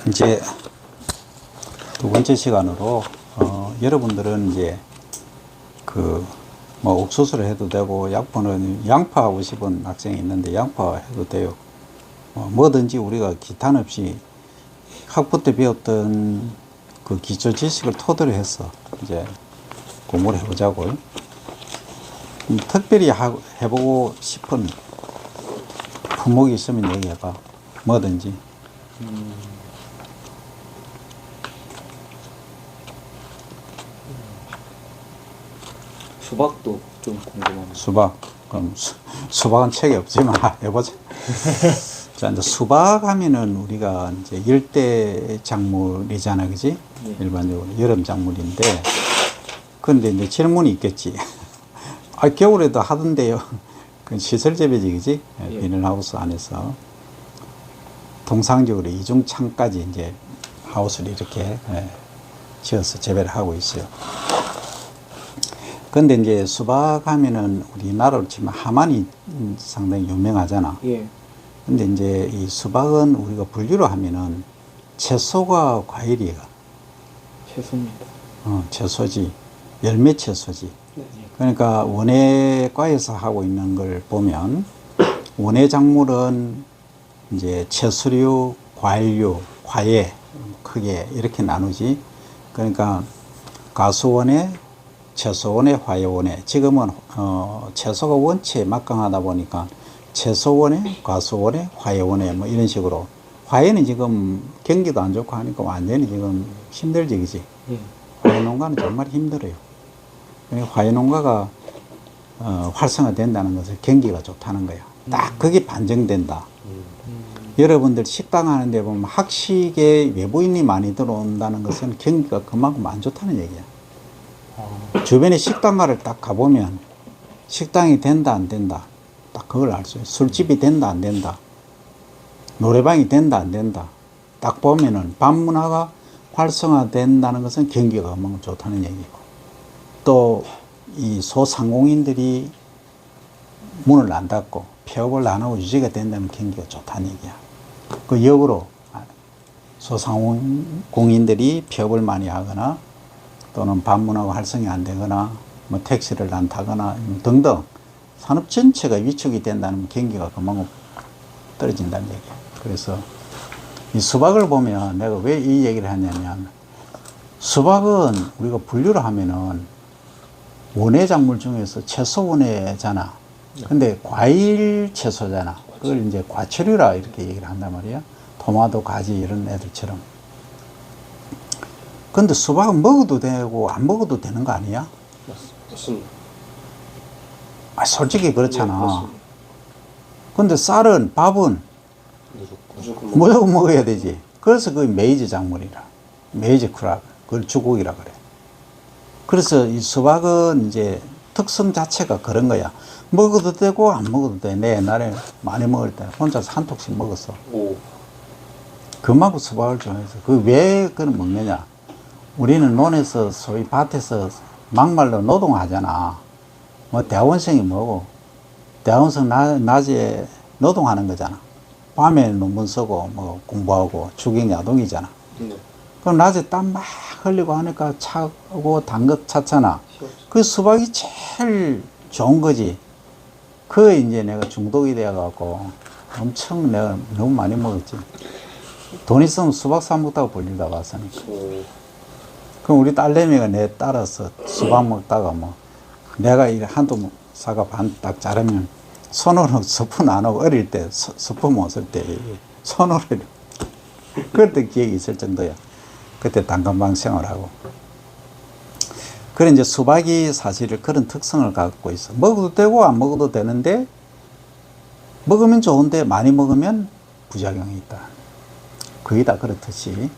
이제 두 번째 시간으로 여러분들은 이제 뭐 옥수수를 해도 되고, 약포는 양파 하고 싶은 학생이 있는데 양파 해도 돼요. 뭐든지 우리가 기탄 없이 학부 때 배웠던 그 기초 지식을 토대로 해서 이제 공부를 해보자고요. 특별히 해보고 싶은 품목이 있으면 얘기해봐. 뭐든지. 수박도 좀 궁금합니다. 수박. 그럼 수박은 책이 없지만 해보자. 자, 이제 수박 하면은 우리가 이제 열대 작물이잖아, 그지? 네. 일반적으로 여름 작물인데, 그런데 이제 질문이 있겠지. 겨울에도 하던데요. 그 시설 재배지, 그지? 예. 비닐하우스 안에서 통상적으로 이중창까지 이제 하우스를 이렇게 지어서 재배를 하고 있어요. 근데 이제 수박 하면은 우리나라로 치면 하만이 상당히 유명하잖아. 예. 근데 이제 이 수박은 우리가 분류로 하면은 채소가 과일이에요. 채소입니다. 채소지. 열매 채소지. 네. 그러니까 원예과에서 하고 있는 걸 보면 원예 작물은 이제 채소류, 과일류, 과예 크게 이렇게 나누지. 그러니까 가수원예, 채소원예, 화예원예. 지금은 채소가 원체 막강하다 보니까 채소원예, 가수원예, 화예원예 뭐 이런 식으로. 화예는 지금 경기도 안 좋고 하니까 완전히 지금 힘들지, 그지? 예. 화예 농가는 정말 힘들어요. 화예 농가가 활성화된다는 것은 경기가 좋다는 거야. 딱 그게 반증된다. 여러분들 식당 하는데 보면 학식에 외부인이 많이 들어온다는 것은 경기가 그만큼 안 좋다는 얘기야. 주변에 식당가를 딱 가보면 식당이 된다 안 된다 딱 그걸 알 수 있어요. 술집이 된다 안 된다, 노래방이 된다 안 된다 딱 보면은 밤문화가 활성화된다는 것은 경기가 그만큼 좋다는 얘기고, 또 이 소상공인들이 문을 안 닫고 폐업을 안 하고 유지가 된다면 경기가 좋다는 얘기야. 그 역으로 소상공인들이 폐업을 많이 하거나 또는 밤문화가 활성이 안 되거나 뭐 택시를 안 타거나 등등 산업 전체가 위축이 된다는 경기가 그만큼 떨어진다는 얘기야. 그래서 이 수박을 보면 내가 왜 이 얘기를 하냐면, 수박은 우리가 분류를 하면은 원예 작물 중에서 채소 원예잖아. 근데 과일 채소잖아. 그걸 이제 과채류라 이렇게 얘기를 한단 말이야. 토마토, 가지 이런 애들처럼. 근데 수박은 먹어도 되고 안 먹어도 되는 거 아니야? 맞습니다. 솔직히 그렇잖아. 네, 맞습니다. 근데 쌀은, 밥은 무조건 먹어야 되지. 그래서 그 메이저 작물이라. 메이저 크랍. 그걸 주곡이라 그래. 그래서 이 수박은 이제 특성 자체가 그런 거야. 먹어도 되고 안 먹어도 돼. 내 옛날에 많이 먹을 때 혼자서 한 톡씩 먹었어. 오. 그만큼 수박을 좋아해서. 그 왜 그걸 먹느냐. 우리는 논에서 소위 밭에서 막말로 노동하잖아. 뭐 대학원생이 뭐고, 대학원생 낮에 노동하는 거잖아. 밤에 논문 쓰고 뭐 공부하고 주경 야동이잖아. 네. 그럼 낮에 땀 막 흘리고 하니까 차고 단 것 차잖아. 그 수박이 제일 좋은 거지. 그게 이제 내가 중독이 돼갖고 엄청 내가 너무 많이 먹었지. 돈 있으면 수박 사 먹다가 볼리다 왔으니까. 그럼 우리 딸내미가 내 따라서 수박 먹다가 뭐 내가 이 한두 사과 반 딱 자르면 손으로 스푼 안 하고, 어릴 때 스푼 못 쓸 때 손으로 그때 기억이 있을 정도야. 그때 단칸방 생활하고. 그래 이제 수박이 사실 그런 특성을 갖고 있어. 먹어도 되고 안 먹어도 되는데, 먹으면 좋은데 많이 먹으면 부작용이 있다. 거의 다 그렇듯이.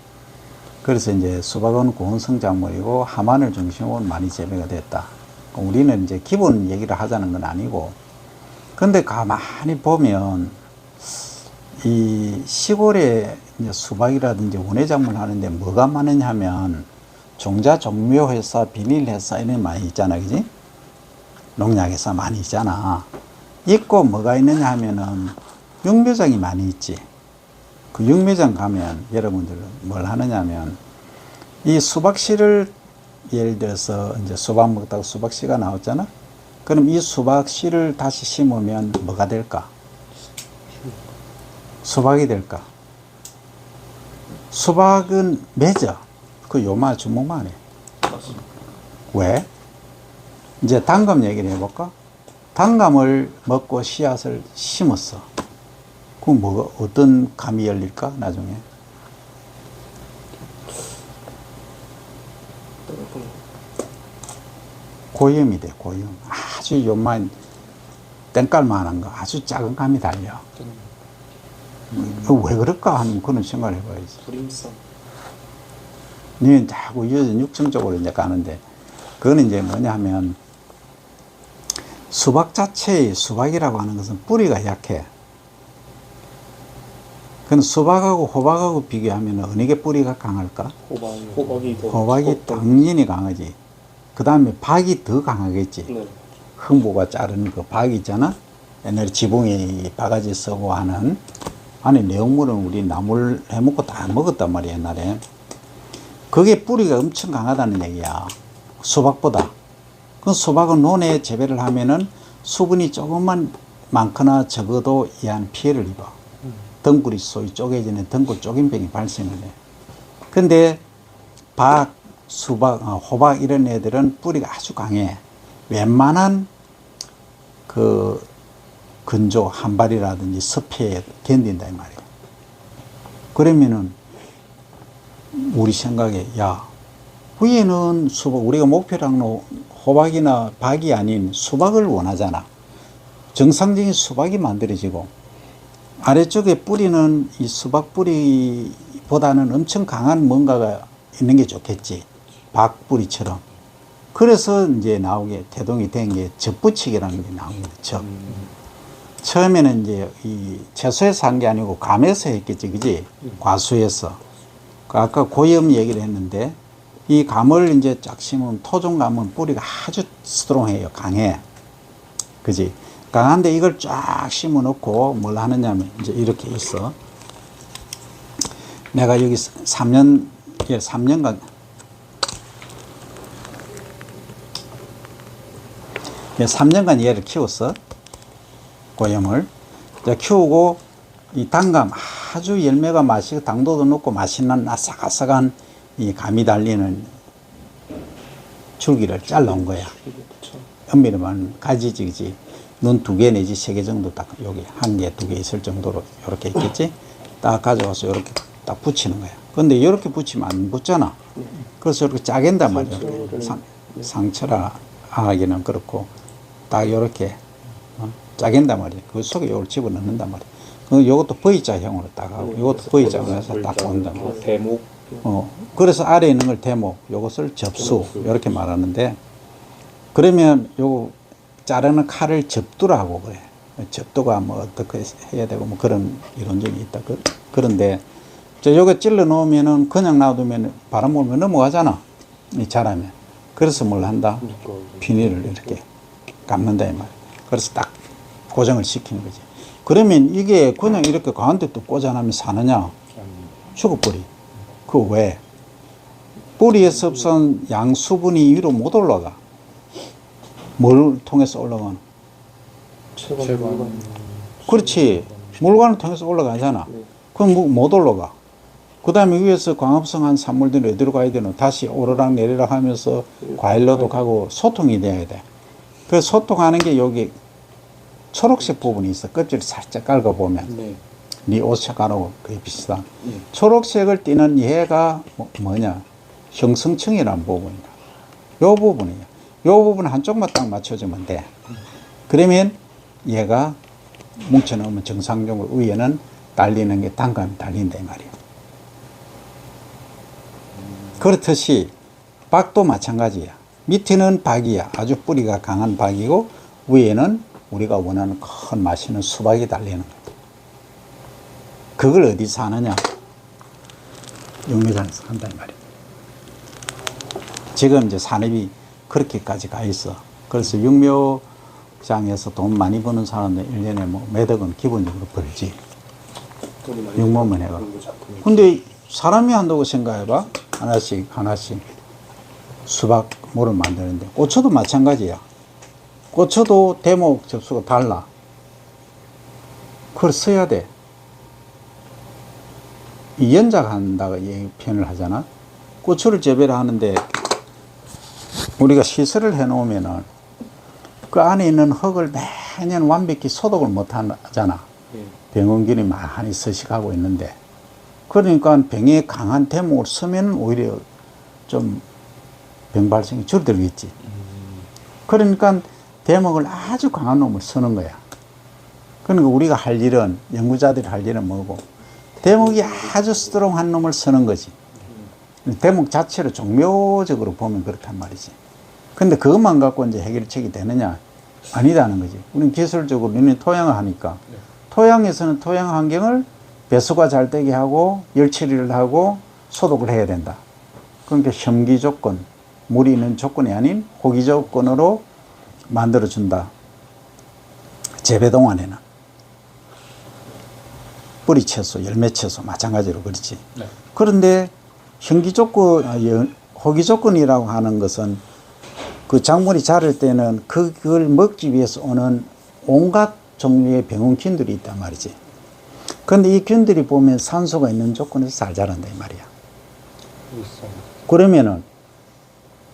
그래서 이제 수박은 고온성 작물이고 하만을 중심으로 많이 재배가 됐다. 우리는 이제 기본 얘기를 하자는 건 아니고, 근데 가만히 보면 이 시골에 이제 수박이라든지 원예 작물 하는데 뭐가 많으냐 하면 종자 종묘회사, 비닐회사 이런 많이 있잖아, 그지? 농약회사 많이 있잖아. 있고 뭐가 있느냐 하면은 육묘장이 많이 있지. 그 육묘장 가면 여러분들 뭘 하느냐면 이 수박씨를 예를 들어서 이제 수박 먹다가 수박씨가 나왔잖아. 그럼 이 수박씨를 다시 심으면 뭐가 될까? 수박이 될까? 수박은 맺어. 그 요마 주먹만 해. 맞습니다. 왜? 이제 단감 얘기를 해볼까? 단감을 먹고 씨앗을 심었어. 그럼 뭐가, 어떤 감이 열릴까? 나중에. 고염이 돼, 고염. 아주 요만 땡깔만한 거, 아주 작은 감이 달려. 왜 그럴까 하는 그런 생각을 해봐야지. 불임성. 니는 자꾸 육성 쪽으로 이제 가는데, 그거는 이제 뭐냐 하면, 수박 자체의 수박이라고 하는 것은 뿌리가 약해. 그럼 수박하고 호박하고 비교하면 어느 게 뿌리가 강할까? 호박이 더. 호박이 당연히 강하지. 그 다음에 박이 더 강하겠지. 네. 흥부가 자르는 그 박이 있잖아. 옛날에 지붕에 바가지 쓰고 하는 안에 내용물은 우리 나물 해먹고 다 먹었단 말이야 옛날에. 그게 뿌리가 엄청 강하다는 얘기야. 수박보다. 그 수박은 논에 재배를 하면은 수분이 조금만 많거나 적어도 이한 피해를 입어. 덩굴이 소위 쪼개지는 덩굴 쪼김병이 발생을 해. 근데 박, 수박, 호박 이런 애들은 뿌리가 아주 강해. 웬만한 그 건조, 한발이라든지 습해에 견딘다 이 말이야. 그러면은 우리 생각에 야, 위에는 수박, 우리가 목표랑 호박이나 박이 아닌 수박을 원하잖아. 정상적인 수박이 만들어지고 아래쪽에 뿌리는 이 수박 뿌리보다는 엄청 강한 뭔가가 있는 게 좋겠지. 박 뿌리처럼. 그래서 이제 나오게 태동이 된 게 젖붙이기라는 게 나옵니다. 젖. 처음에는 이제 이 채소에서 한 게 아니고 감에서 했겠지, 그지? 과수에서. 아까 고염 얘기를 했는데 이 감을 이제 쫙 심으면 토종감은 뿌리가 아주 스트롱해요. 강해. 그지? 강한데 이걸 쫙 심어 놓고 뭘 하느냐면 이제 이렇게 있어. 내가 여기 3년간 3년간 얘를 키웠어. 고염을. 키우고 이 단감 아주 열매가 맛있고 당도도 높고 맛있는 아삭아삭한 이 감이 달리는 줄기를 잘라온 거야. 엄밀히 말하면 가지지, 그지? 눈 2개 내지 3개 정도 딱 여기 1개, 2개 있을 정도로 이렇게 있겠지? 딱 가져와서 이렇게 딱 붙이는 거야. 근데 이렇게 붙이면 안 붙잖아. 그래서 이렇게 짜갠단 말이야. 상처라 하기는 그렇고 딱 이렇게 짜갠단 말이야. 그 속에 이걸 집어넣는단 말이야. 이것도 V자형으로 딱 하고 이것도 V자형으로 해서 딱 온단 말이야. 대목. 그래서 아래에 있는 걸 대목, 요것을 접수 이렇게 말하는데 그러면 요 자르는 칼을 접두라고 그래. 접두가 뭐 어떻게 해야 되고 뭐 그런 이론적이 있다. 그런데 요거 찔러 놓으면은 그냥 놔두면 바람 불면 넘어가잖아. 이 자라면. 그래서 뭘 한다? 비닐을 이렇게 감는다 이 말. 그래서 딱 고정을 시키는 거지. 그러면 이게 그냥 이렇게 가운데 또 꽂아놓으면 사느냐? 죽어버리. 그 왜? 뿌리에서 흡수한 양수분이 위로 못 올라가. 뭘 통해서 올라가는? 체관. 그렇지. 물관을 통해서 올라가잖아. 그럼 못 올라가. 그 다음에 위에서 광합성한 산물들이 어디로 가야 되노? 다시 오르락 내리락 하면서 과일로도 가고 소통이 돼야 돼. 그 소통하는 게 여기 초록색 부분이 있어. 껍질을 살짝 깔아보면. 네 옷색하고 거의 비슷한. 초록색을 띠는 얘가 뭐냐? 형성층이라는 부분이야. 요 부분이야. 요 부분 한쪽만 딱 맞춰주면 돼. 그러면 얘가 뭉쳐놓으면 정상적으로 위에는 달리는 게 단감이 달린다 이 말이야. 그렇듯이 박도 마찬가지야. 밑에는 박이야. 아주 뿌리가 강한 박이고 위에는 우리가 원하는 큰 맛있는 수박이 달리는 거야. 그걸 어디서 하느냐? 육묘장에서 한다 이 말이야. 지금 이제 산업이 그렇게까지 가 있어. 그래서 육묘장에서 돈 많이 버는 사람들 1년에 뭐 몇 억은 기본적으로 벌지. 돈이 많이 육모만 들어가는 해가. 그런 거 작품이. 근데 사람이 한다고 생각해봐. 하나씩 하나씩 수박 모를 만드는데 고쳐도 마찬가지야. 고쳐도 대목 접수가 달라. 그걸 써야 돼. 이 연작한다고 표현을 하잖아. 고추를 재배를 하는데 우리가 시설을 해 놓으면은 그 안에 있는 흙을 매년 완벽히 소독을 못 하잖아. 예. 병원균이 많이 서식하고 있는데, 그러니까 병에 강한 대목을 쓰면 오히려 좀 병 발생이 줄어들겠지. 그러니까 대목을 아주 강한 놈을 쓰는 거야. 그러니까 우리가 할 일은, 연구자들이 할 일은 뭐고, 대목이 아주 스트롱한 놈을 쓰는 거지. 대목 자체를 종묘적으로 보면 그렇단 말이지. 근데 그것만 갖고 이제 해결책이 되느냐? 아니다는 거지. 우리는 기술적으로, 우리는 토양을 하니까. 토양에서는 토양 환경을 배수가 잘 되게 하고, 열 처리를 하고, 소독을 해야 된다. 그러니까 혐기 조건, 물이 있는 조건이 아닌 호기 조건으로 만들어준다. 재배 동안에는. 뿌리 채소, 열매 채소, 마찬가지로 그렇지. 네. 그런데 현기 조건, 호기 조건이라고 하는 것은 그 작물이 자랄 때는 그걸 먹기 위해서 오는 온갖 종류의 병원균들이 있단 말이지. 그런데 이 균들이 보면 산소가 있는 조건에서 잘 자란다 이 말이야. 그러면은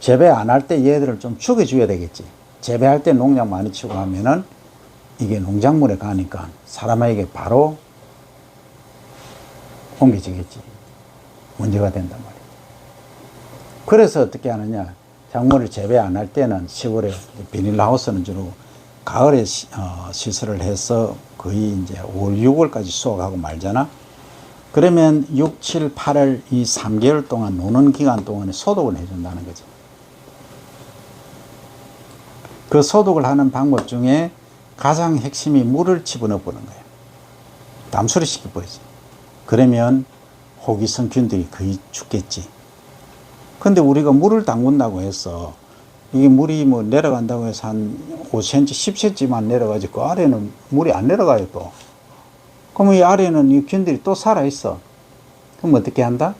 재배 안 할 때 얘들을 좀 죽여줘야 되겠지. 재배할 때 농약 많이 치고 하면은 이게 농작물에 가니까 사람에게 바로 옮겨지겠지. 문제가 된단 말이야. 그래서 어떻게 하느냐. 작물을 재배 안 할 때는 시골에 비닐하우스는 주로 가을에 시설을 해서 거의 이제 5월, 6월까지 수확하고 말잖아. 그러면 6, 7, 8월 이 3개월 동안 노는 기간 동안에 소독을 해준다는 거지. 그 소독을 하는 방법 중에 가장 핵심이 물을 집어넣어 보는 거예요. 담수를 시켜버리지. 그러면 호기성 균들이 거의 죽겠지. 근데 우리가 물을 담근다고 해서 이게 물이 뭐 내려간다고 해서 한 5cm, 10cm만 내려가지 그 아래는 물이 안 내려가요 또. 그러면 이 아래는 이 균들이 또 살아있어. 그럼 어떻게 한다?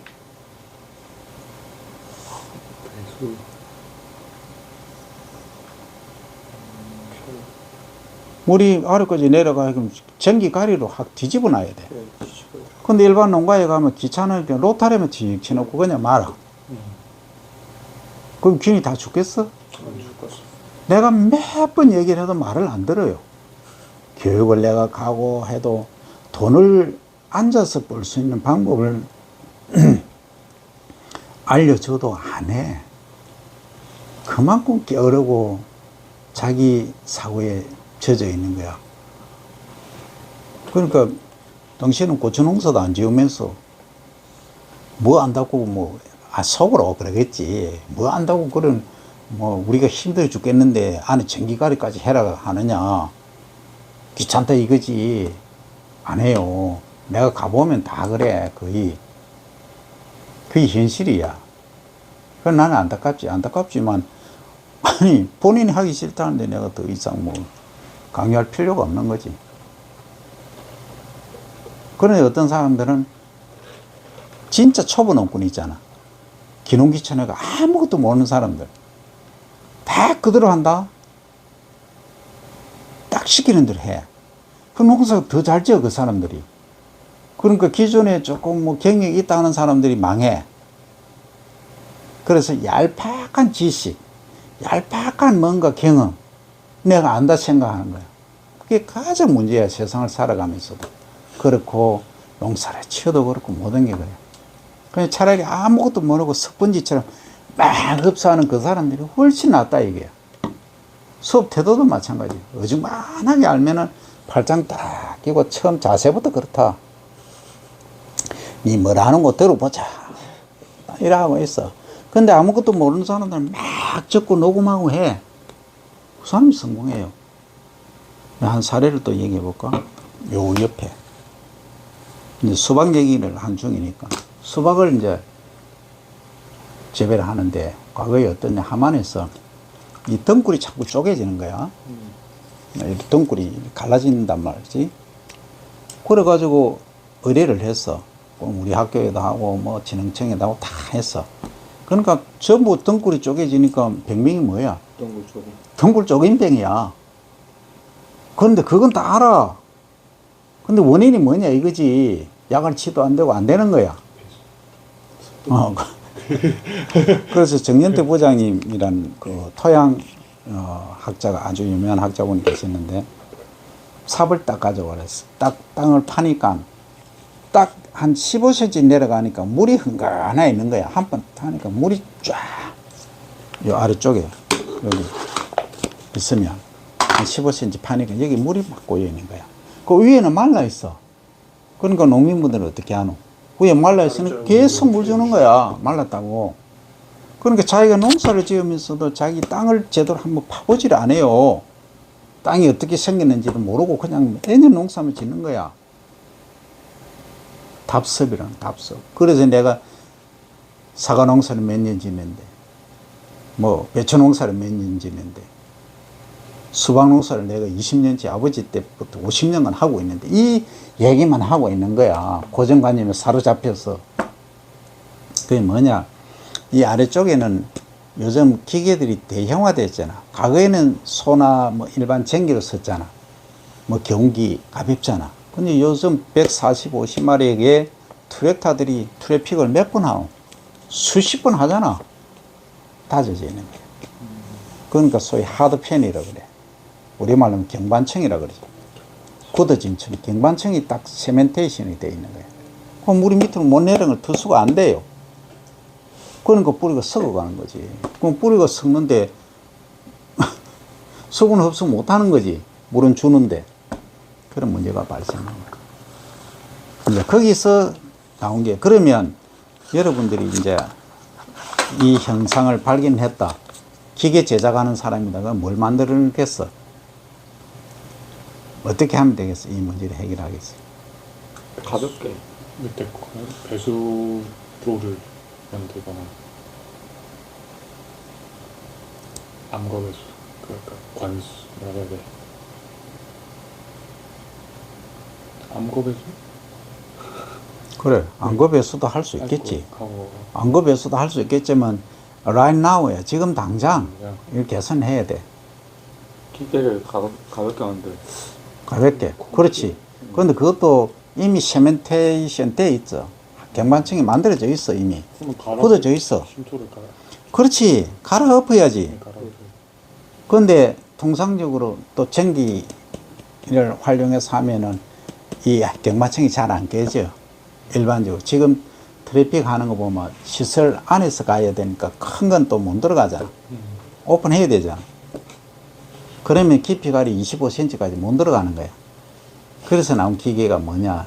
물이 아래까지 내려가면 전기가리로 확 뒤집어 놔야 돼. 근데 일반 농가에 가면 귀찮으니까 로타리만 틱 쳐놓고 그냥 말아. 그럼 균이 다 죽겠어? 내가 몇 번 얘기를 해도 말을 안 들어요. 교육을 내가 가고 해도 돈을 앉아서 벌 수 있는 방법을 알려줘도 안 해. 그만큼 게으르고 자기 사고에 젖어 있는 거야. 그러니까 당신은 고추 농사도 안 지으면서 뭐 안다고 뭐 속으로 그러겠지. 뭐 안다고 그런 뭐 우리가 힘들어 죽겠는데 안에 전기가리까지 해라 하느냐. 귀찮다 이거지. 안 해요. 내가 가보면 다 그래. 거의 그게 현실이야. 그래서 나는 안타깝지만 아니 본인이 하기 싫다는데 내가 더 이상 뭐 강요할 필요가 없는 거지. 그런데 어떤 사람들은 진짜 초보 농꾼 있잖아. 기농기천회가 아무것도 모르는 사람들 다 그대로 한다. 딱 시키는 대로 해. 그 농사가 더 잘 지어 그 사람들이. 그러니까 기존에 조금 뭐 경력이 있다는 사람들이 망해. 그래서 얄팍한 지식, 얄팍한 뭔가 경험, 내가 안다 생각하는 거야. 그게 가장 문제야. 세상을 살아가면서도 그렇고 농사를 치어도 그렇고 모든 게 그래. 그냥 차라리 아무것도 모르고 석번지처럼 막 흡수하는 그 사람들이 훨씬 낫다 이게. 수업 태도도 마찬가지. 어중만하게 알면은 팔짱 딱 끼고 처음 자세부터 그렇다. 니 뭘 하는 거 들어보자. 이러고 있어. 근데 아무것도 모르는 사람들 막 적고 녹음하고 해. 그 사람이 성공해요. 한 사례를 또 얘기해 볼까? 요 옆에. 이제 수박 얘기를 한 중이니까. 수박을 이제 재배를 하는데, 과거에 어떠냐, 함안에서 이 덩굴이 자꾸 쪼개지는 거야. 이 덩굴이 갈라진단 말이지. 그래가지고 의뢰를 했어. 우리 학교에도 하고 뭐 진흥청에도 하고 다 했어. 그러니까 전부 등골이 쪼개지니까 병명이 뭐야? 동굴 쪽에. 등골 쪼개병이야. 그런데 그건 다 알아. 근데 원인이 뭐냐 이거지. 약을 치도 안 되고 안 되는 거야. 그래서 정연태 부장님이란 그 토양 학자가 아주 유명한 학자분이 계셨는데 삽을 딱 가져와랬어. 딱 땅을 파니까 딱 한 15cm 내려가니까 물이 흥건하게 있는 거야. 한 번 타니까 물이 쫙 요 아래쪽에 여기 있으면 한 15cm 파니까 여기 물이 막 고여 있는 거야. 그 위에는 말라 있어. 그러니까 농민분들은 어떻게 하노? 위에 말라 있으면 계속 물 주는 거야. 말랐다고. 그러니까 자기가 농사를 지으면서도 자기 땅을 제대로 한번 파보지를 안 해요. 땅이 어떻게 생겼는지도 모르고 그냥 매년 농사만 짓는 거야. 답습이라는 답습. 그래서 내가 사과 농사를 몇 년 짓는데, 뭐 배추 농사를 몇 년 짓는데, 수박 농사를 내가 20년째 아버지 때부터 50년간 하고 있는데 이 얘기만 하고 있는 거야. 고정관념에 사로잡혀서. 그게 뭐냐? 이 아래쪽에는 요즘 기계들이 대형화됐잖아. 과거에는 소나 뭐 일반 전기로 썼잖아. 뭐 경기 가볍잖아. 근데 요즘 140, 50마리에게 트랙터들이 트래픽을 몇 번 하고 수십 번 하잖아. 다져져 있는 거야. 그러니까 소위 하드펜이라고 그래. 우리말로 하면 경반층이라고 그러지. 굳어진 층, 경반층이 딱 세멘테이션이 되어 있는 거야. 그럼 물이 밑으로 못 내려갈 투수가 안 돼요. 그러니까 뿌리가 썩어가는 거지. 그럼 뿌리가 썩는데 수분 흡수 못 하는 거지. 물은 주는데. 그런 문제가 발생하는 거야. 이제 거기서 나온 게, 그러면 여러분들이 이제 이 현상을 발견했다. 기계 제작하는 사람이다가 뭘 만들어냈겠어? 어떻게 하면 되겠어? 이 문제를 해결하겠어? 가볍게. 밑에 배수 롤을 만들거나 암거 배수, 그러니까 관수, 뭐라고 해야 돼? 암거 배수? 그래, 안거 배수도 할 수 있겠지. 안거 배수도 할 수 있겠지만 right now야. 지금 당장 이걸 개선해야 돼. 기계를 가볍게 하는데. 가볍게. 그렇지. 그런데 그것도 이미 세멘테이션 돼 있어. 경반층이 만들어져 있어 이미. 굳어져 있어. 심토를 갈아. 그렇지. 갈아엎어야지. 갈아. 그런데 통상적으로 또 전기를 활용해서 하면은 이 경반층이 잘 안 깨져. 일반적으로. 지금 트래픽 하는 거 보면 시설 안에서 가야 되니까 큰 건 또 못 들어가잖아. 오픈해야 되잖아. 그러면 깊이갈이 25cm까지 못 들어가는 거야. 그래서 나온 기계가 뭐냐?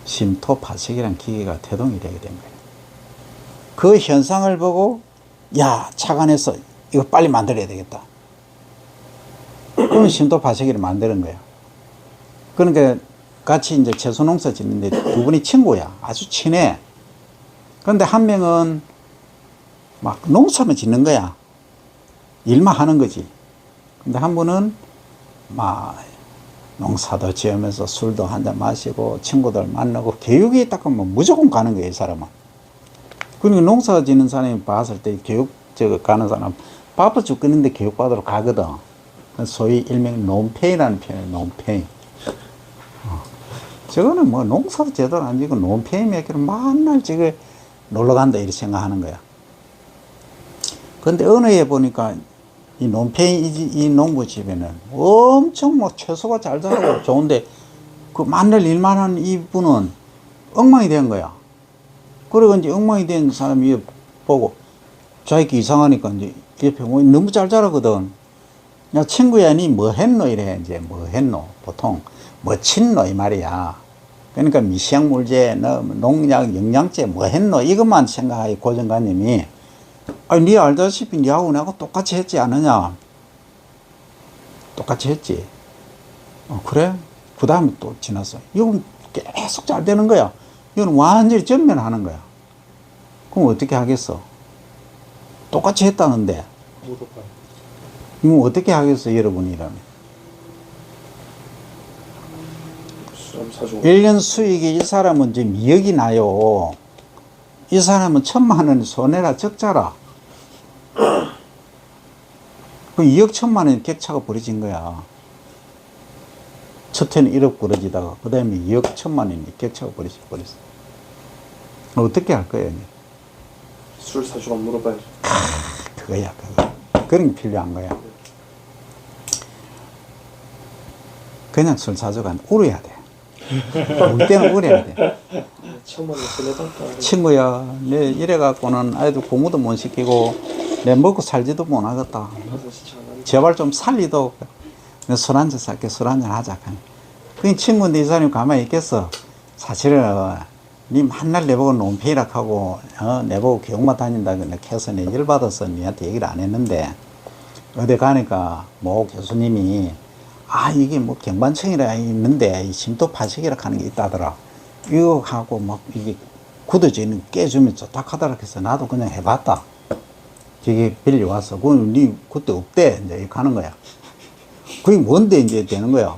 심토 파쇄기라는 기계가 태동이 되게 된 거야. 그 현상을 보고, 야, 착안해서 이거 빨리 만들어야 되겠다. 그럼 심토 파쇄기를 만드는 거야. 그러니까 같이 이제 채소 농사 짓는데 두 분이 친구야. 아주 친해. 그런데 한 명은 막 농사만 짓는 거야. 일만 하는 거지. 근데 한 분은 막 농사도 지으면서 술도 한잔 마시고 친구들 만나고 교육이 딱 하면 무조건 가는 거예요, 이 사람은. 그러니까 농사 짓는 사람이 봤을 때 교육 가는 사람 바빠 죽겠는데 교육받으러 가거든. 소위 일명 논페이라는 표현이에요, 논페이. 저거는 뭐 농사도 제대로 안 지고 논페이 몇 개를 맨날 지금 놀러 간다 이렇게 생각하는 거야. 근데 어느 해 보니까 이 논페이 이 농부집에는 엄청 뭐 채소가 잘 자라고 좋은데 그 만날 일만 하는 이분은 엉망이 된 거야. 그리고 이제 엉망이 된 사람이 보고 자기 이상하니까 이제 옆에 뭐 너무 잘 자라거든. 야, 친구야, 니 뭐 했노? 이래. 이제 뭐 했노? 보통 뭐 친노? 이 말이야. 그러니까 미시약물제, 농약, 영양제 뭐 했노? 이것만 생각하기 고정관념이. 아니, 니 알다시피 니하고 내가 똑같이 했지 않느냐? 똑같이 했지. 그래? 그 다음에 또 지났어. 이건 계속 잘 되는 거야. 이건 완전히 전면하는 거야. 그럼 어떻게 하겠어? 똑같이 했다는데. 물어봐요. 이건 어떻게 하겠어, 여러분이라면? 좀 사주고. 1년 수익이 이 사람은 지금 2억이 나요. 이 사람은 1,000만 원 손해라 적자라. 그 2억 1,000만 원 격차가 벌어진 거야. 첫 해는 1억 벌어지다가 그 다음에 2억 1,000만 원이 격차가 벌어졌어. 어떻게 할 거야? 술 사주고 물어봐야죠. 그거야, 그거. 그런 게 필요한 거야. 그냥 술 사주가 울어야 돼. 울 때는 울어야 돼. 처음 만나 손해봤다. 친구야, 내 이래갖고는 아이들 공부도 못 시키고, 내 먹고 살지도 못하겠다. 가서 시청 안 제발 좀 살리도. 내가 술 한잔 살게, 술 한잔 하자. 그 친구인데 이 사람이 가만히 있겠어. 사실은, 니 맨날 내보고 논페이락하고, 내보고 교육만 다닌다. 그래서 내 열받아서 니한테 얘기를 안 했는데, 어디 가니까, 뭐 교수님이, 이게 뭐 경반청이라 있는데, 이 심도 파식이라 하는 게 있다더라. 이거 하고 막 이게 굳어지는 깨주면 좋다 하더라 해서 나도 그냥 해봤다. 저게 빌려와서, 그건 니 그때 없대. 이제 이렇게 하는 거야. 그게 뭔데 이제 되는 거야.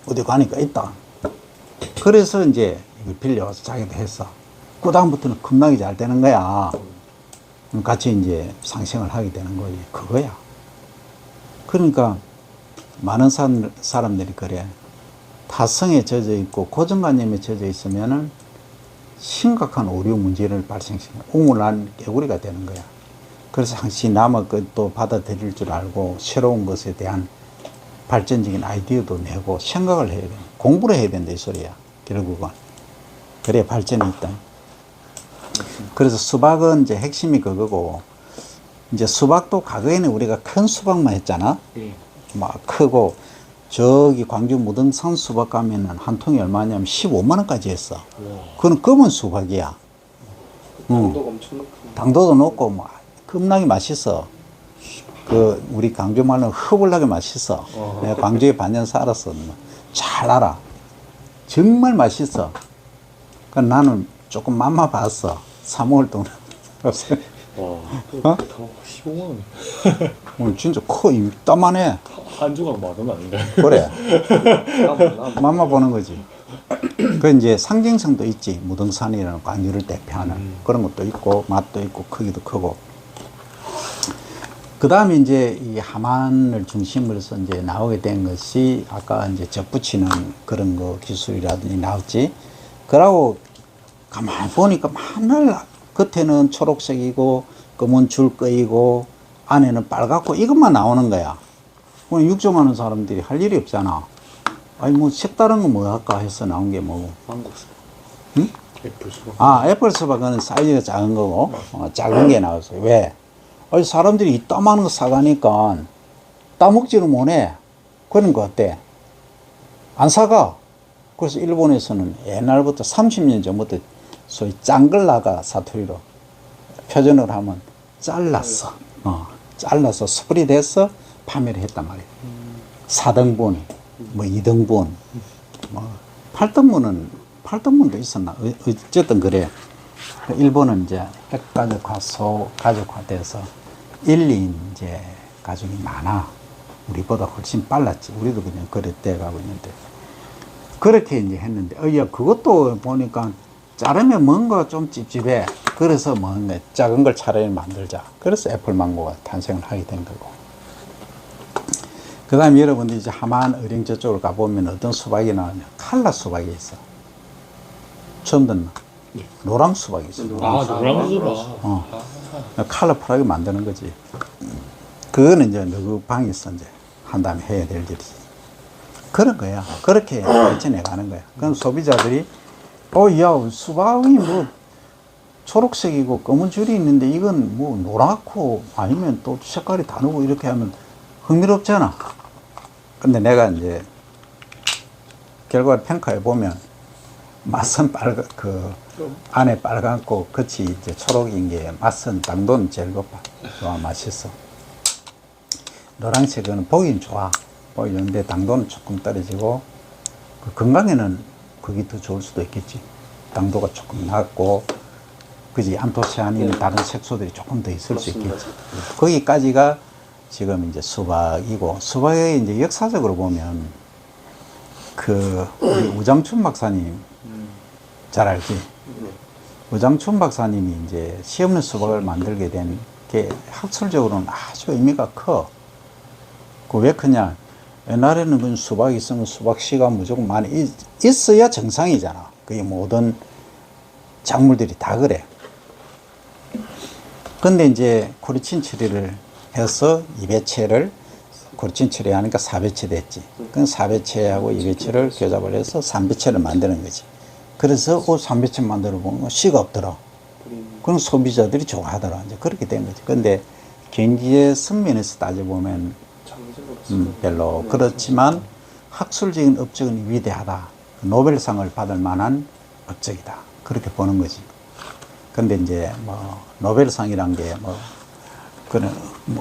어디 가니까 있다. 그래서 이제 이걸 빌려와서 자기도 했어. 그 다음부터는 겁나게 잘 되는 거야. 같이 이제 상생을 하게 되는 거지. 그거야. 그러니까 많은 사람들이 그래. 타성에 젖어 있고 고정관념에 젖어 있으면은 심각한 오류 문제를 발생시키는 우물난 개구리가 되는 거야. 그래서 항상 남의 것도 받아들일 줄 알고 새로운 것에 대한 발전적인 아이디어도 내고 생각을 해야 돼. 공부를 해야 된다 이 소리야. 결국은. 그래야 발전이 있다. 그래서 수박은 이제 핵심이 그거고, 이제 수박도 과거에는 우리가 큰 수박만 했잖아. 막 크고, 저기 광주 무등산 수박 가면은 한 통이 얼마냐면 15만 원까지 했어. 그건 검은 수박이야. 당도가 엄청 높고. 당도도 높고, 뭐, 겁나게 맛있어. 우리 광주 말로 허블나게 맛있어. 내가 광주에 반년 살았어. 잘 알아. 정말 맛있어. 나는 조금 맘마 봤어. 3월 동안. 와. 어? 15만 원. 오늘 진짜 커. 이따만해. 한 조각 만원 아닌가요? 그래. 맘마 보는 거지. 그 이제 상징성도 있지. 무등산이라는 광주를 대표하는 그런 것도 있고, 맛도 있고, 크기도 크고. 그 다음에 이제 이 하만을 중심으로 해서 이제 나오게 된 것이 아까 이제 접붙이는 그런 거 기술이라든지 나왔지. 그러고 가만히 보니까 맨날 겉에는 초록색이고 검은 줄 끄이고 안에는 빨갛고 이것만 나오는 거야. 오늘 육종하는 사람들이 할 일이 없잖아. 아니 뭐 색다른 거 뭐 할까 해서 나온 게 뭐고. 망고수. 응? 애플 수박. 애플 수박은 사이즈가 작은 거고 작은 게 나왔어요. 왜? 아니 사람들이 이따만한 거 사가니까 따먹지를 못해. 그러니까 어때? 안 사가. 그래서 일본에서는 옛날부터 30년 전부터 소위 짱글라가 사투리로 표준을 하면 잘랐어. 잘라서 수풀이돼서 판매를 했단 말이에요. 4등분, 뭐 2등분, 뭐 8등분도 있었나? 어쨌든 그래. 일본은 이제 핵가족화, 소가족화돼서 1, 2 이제 가족이 많아. 우리보다 훨씬 빨랐지. 우리도 그냥 그랬대 가고 있는데. 그렇게 이제 했는데, 야, 그것도 보니까 자르면 뭔가 좀 찝찝해. 그래서 뭔가 작은 걸 차라리 만들자. 그래서 애플망고가 탄생을 하게 된 거고. 그 다음에 여러분들 이제 하만 어령 저쪽으로 가보면 어떤 수박이 나오냐. 칼라 수박이 있어. 처음 듣나? 노랑 수박이 있어. 노랑 수박. 컬러풀하게 만드는 거지. 그거는 이제 너그방에서 이제 한 다음에 해야 될 일이지. 그런 거야. 그렇게 발전해 가는 거야. 그럼 소비자들이, 야, 수박이 뭐 초록색이고 검은 줄이 있는데 이건 뭐 노랗고 아니면 또 색깔이 다르고 이렇게 하면 흥미롭잖아. 근데 내가 이제 결과를 평가해 보면 맛은 안에 빨갛고 겉이 이제 초록인 게 맛은 당도는 제일 높아. 좋아, 맛있어. 노란색은 보긴 좋아. 보이는데 당도는 조금 떨어지고 건강에는 그게 더 좋을 수도 있겠지. 당도가 조금 낮고 그지 안토시아닌이나 다른 색소들이 조금 더 있을 수 있겠지. 거기까지가 지금 이제 수박이고 수박의 이제 역사적으로 보면 우리 우장춘 박사님 잘 알지? 네. 우장춘 박사님이 이제 씨 없는 수박을 만들게 된 게 학술적으로는 아주 의미가 커. 그 왜 크냐? 옛날에는 그 수박이 있으면 수박씨가 무조건 많이 있어야 정상이잖아. 그게 모든 작물들이 다 그래. 근데 이제 코르친 처리를 해서 2배체를 코르친 처리하니까 4배체 됐지. 그 4배체하고 2배체를 교잡을 해서 3배체를 만드는 거지. 그래서 3배체 만들어 보면 씨가 없더라. 그럼 소비자들이 좋아하더라. 이제 그렇게 된 거지. 근데 경제 측면에서 따져보면 별로 그렇지만 학술적인 업적은 위대하다. 노벨상을 받을 만한 업적이다. 그렇게 보는 거지. 근데 이제 뭐 노벨상이란 게 그런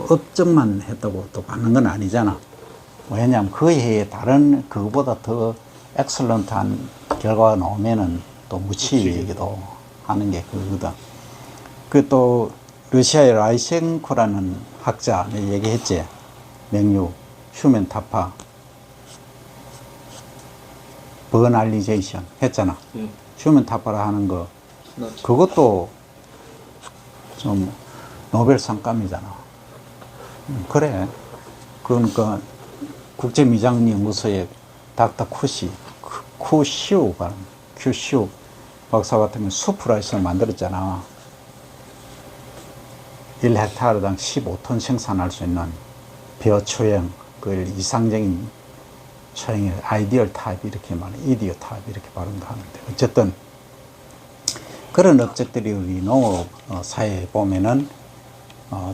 업적만 했다고 또 받는 건 아니잖아. 왜냐하면 그 해에 다른 그거보다 더 엑설런트한 결과가 나오면은 또 무치이기도 하는 게 그거거든. 그 또 러시아의 라이셴코라는 학자 내가 얘기했지. 맹류, 휴먼 타파, 버널리제이션 했잖아. 휴먼 타파라 하는 거 그것도 좀 노벨상감이잖아. 그래. 그러니까 국제미장연구소의 닥터 쿠시우 박사 같으면 수프라이스를 만들었잖아. 1헥타르당 15톤 생산할 수 있는 벼 초형, 그걸 이상적인 초형의 아이디얼 타입 이렇게 말해, 이디어 타입 이렇게 발음도 하는데 어쨌든 그런 업적들이 우리 농업 사회에 보면은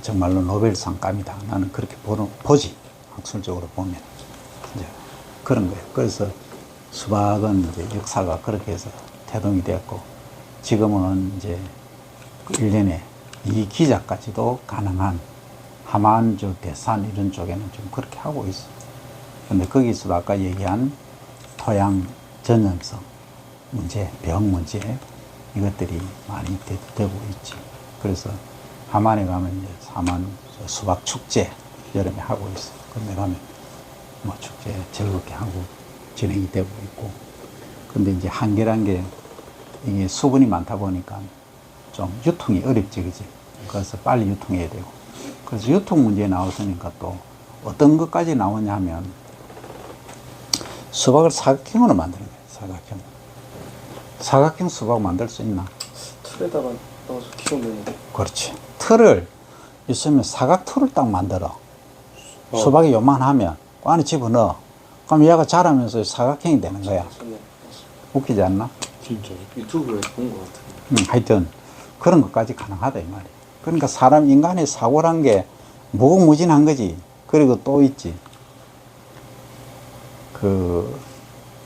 정말로 노벨상감이다. 나는 그렇게 보지. 학술적으로 보면 이제 그런 거예요. 그래서 수박은 이제 역사가 그렇게 해서 태동이 되었고 지금은 이제 1년에 2기자까지도 가능한 하만주, 대산 이런 쪽에는 좀 그렇게 하고 있어. 근데 거기서도 아까 얘기한 토양 전염성 문제, 병 문제 이것들이 많이 되고 있지. 그래서 하만에 가면 이제 하만 수박 축제 여름에 하고 있어. 근데 가면 뭐 축제 즐겁게 하고 진행이 되고 있고. 근데 이제 한계란 게 이게 수분이 많다 보니까 좀 유통이 어렵지, 그지? 그래서 빨리 유통해야 되고. 그래서 유통 문제에 나왔으니까 또 어떤 것까지 나오냐 하면 수박을 사각형으로 만드는 거예요, 사각형. 사각형 수박 만들 수 있나? 틀에다가 넣어서 키우면 그렇지. 틀을 있으면 사각 틀을 딱 만들어. 수박이 요만하면 그 안에 집어넣어. 그럼 얘가 자라면서 사각형이 되는 거야. 웃기지 않나? 진짜요? 유튜브에서 본 것 같은데. 하여튼 그런 것까지 가능하다 이 말이야. 그러니까 인간의 사고란 게 무궁무진한 거지. 그리고 또 있지.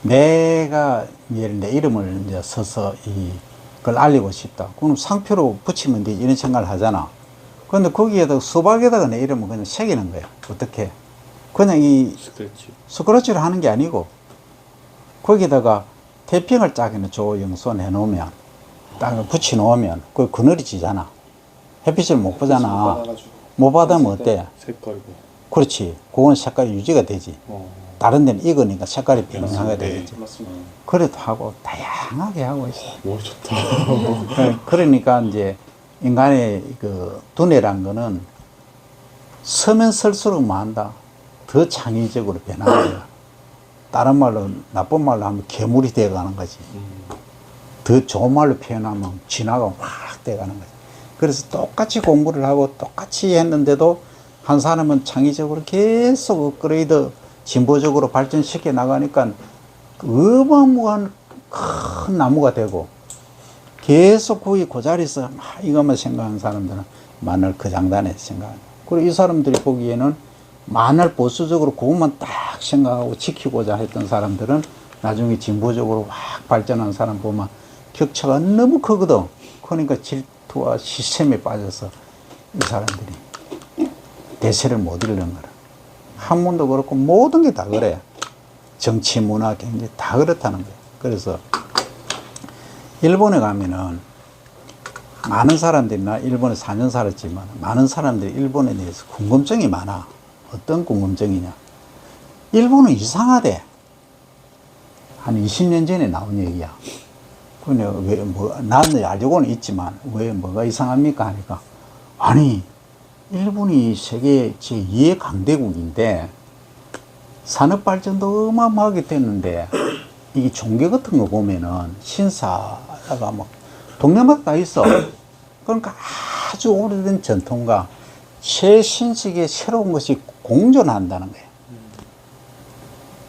내가 내 이름을 이제 써서 그걸 알리고 싶다. 그럼 상표로 붙이면 되지. 이런 생각을 하잖아. 그런데 거기에다가 수박에다가 내 이름을 그냥 새기는 거야. 어떻게? 그냥 스크래치를 하는 게 아니고 거기다가 태핑을 짜기는 조영선 해놓으면 딱 붙여 놓으면 그 그늘이 지잖아. 햇빛을 못 보잖아. 못 받으면 어때? 색깔이 그렇지. 그건 색깔이 유지가 되지. 다른 데는 익으니까 색깔이 변하게 되겠지. 맞습니다. 그래도 하고 다양하게 하고 있어. 와, 좋다. 그러니까 이제 인간의 그 두뇌란 거는 서면 설수록 뭐 한다. 더 창의적으로 변하는 거야. 다른 말로, 나쁜 말로 하면 괴물이 되어가는 거지. 더 좋은 말로 표현하면 진화가 확 돼가는 거지. 그래서 똑같이 공부를 하고 똑같이 했는데도 한 사람은 창의적으로 계속 업그레이드, 진보적으로 발전시켜 나가니까 어마어마한 큰 나무가 되고 계속 거기 그 자리에서 막 이것만 생각하는 사람들은 마늘 그 장단에서 생각하는. 그리고 이 사람들이 보기에는 마늘 보수적으로 그것만 딱 생각하고 지키고자 했던 사람들은 나중에 진보적으로 확 발전한 사람 보면 격차가 너무 크거든. 그러니까 질투와 시스템에 빠져서 이 사람들이 대세를 못 이루는 거라. 학문도 그렇고 모든 게 다 그래. 정치, 문화, 경제 다 그렇다는 거야. 그래서 일본에 가면은 많은 사람들이, 나 일본에 4년 살았지만 많은 사람들이 일본에 대해서 궁금증이 많아. 어떤 궁금증이냐? 일본은 이상하대. 한 20년 전에 나온 얘기야. 근데 왜, 나는 알고는 있지만, 왜, 뭐가 이상합니까? 하니까, 아니, 일본이 세계 제2의 강대국인데, 산업발전도 어마어마하게 됐는데, 이게 종교 같은 거 보면은, 신사가 막, 동네마다 다 있어. 그러니까 아주 오래된 전통과 최신식의 새로운 것이 공존한다는 거예요.